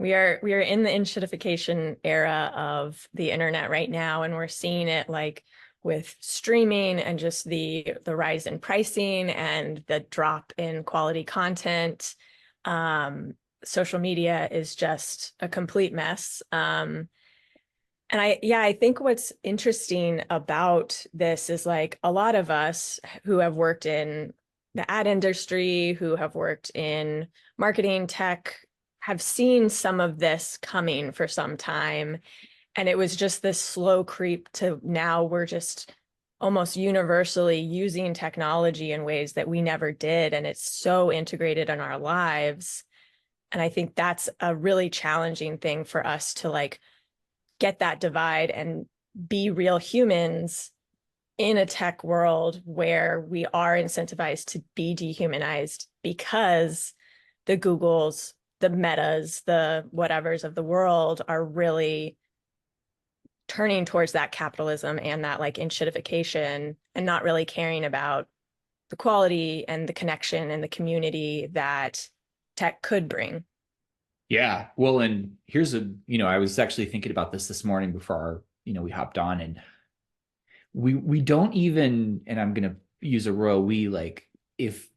We are in the enshitification era of the internet right now, and we're seeing it like with streaming and just the rise in pricing and the drop in quality content. Social media is just a complete mess. And I think what's interesting about this is like a lot of us who have worked in the ad industry, who have worked in marketing tech, have seen some of this coming for some time. And it was just this slow creep to now we're just almost universally using technology in ways that we never did. And it's so integrated in our lives. And I think that's a really challenging thing for us to like get that divide and be real humans in a tech world where we are incentivized to be dehumanized because the Googles, the Metas, the whatevers of the world are really turning towards that capitalism and that like enshitification and not really caring about the quality and the connection and the community that tech could bring. Yeah. Well, and here's I was actually thinking about this morning before we hopped on, and we don't even, and I'm going to use a row, we like, if,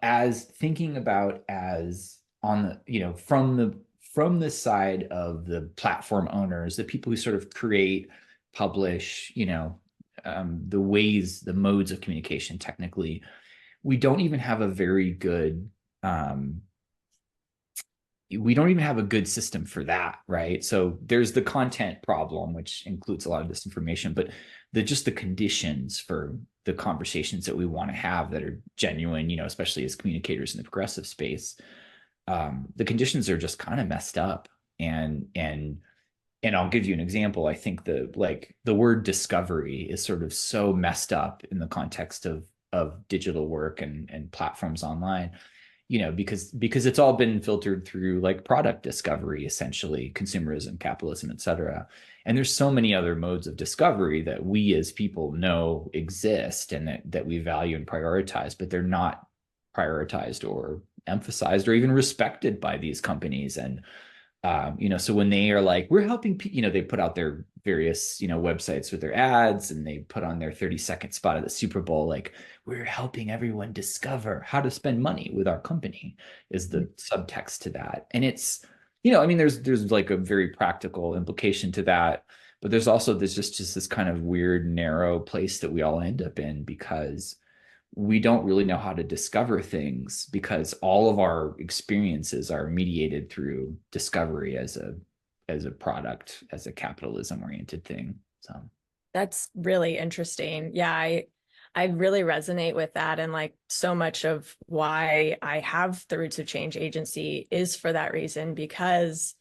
as thinking about as on the, from the side of the platform owners, the people who sort of create, publish, the modes of communication technically, we don't even have a very good, we don't even have a good system for that, right? So there's the content problem, which includes a lot of disinformation, but just the conditions for the conversations that we want to have that are genuine, especially as communicators in the progressive space, the conditions are just kind of messed up. And I'll give you an example. I think the word discovery is sort of so messed up in the context of digital work and platforms online, because it's all been filtered through like product discovery, essentially consumerism, capitalism, et cetera. And there's so many other modes of discovery that we as people know exist and that we value and prioritize, but they're not prioritized or emphasized or even respected by these companies. And so when they are like, we're helping, they put out their various, websites with their ads, and they put on their 30-second spot at the Super Bowl, like, we're helping everyone discover how to spend money with our company, is the subtext to that. And it's, I mean, there's like a very practical implication to that, but there's also just this kind of weird, narrow place that we all end up in because we don't really know how to discover things, because all of our experiences are mediated through discovery as a product, as a capitalism oriented thing. So That's really interesting. Yeah, I really resonate with that. And like so much of why I have the Roots of Change agency is for that reason, because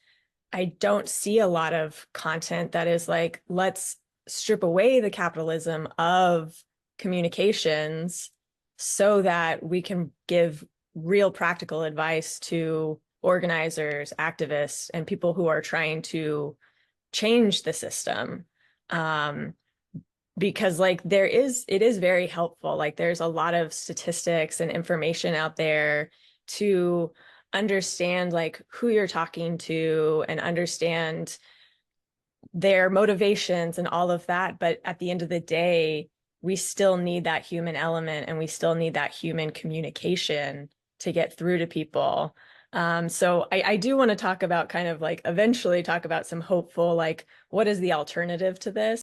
I don't see a lot of content that is like, let's strip away the capitalism of communications so that we can give real practical advice to organizers, activists, and people who are trying to change the system. Um, because like it is very helpful. Like there's a lot of statistics and information out there to understand like who you're talking to and understand their motivations and all of that. But at the end of the day, we still need that human element and we still need that human communication to get through to people. So I do want to talk about kind of like eventually talk about some hopeful, like what is the alternative to this?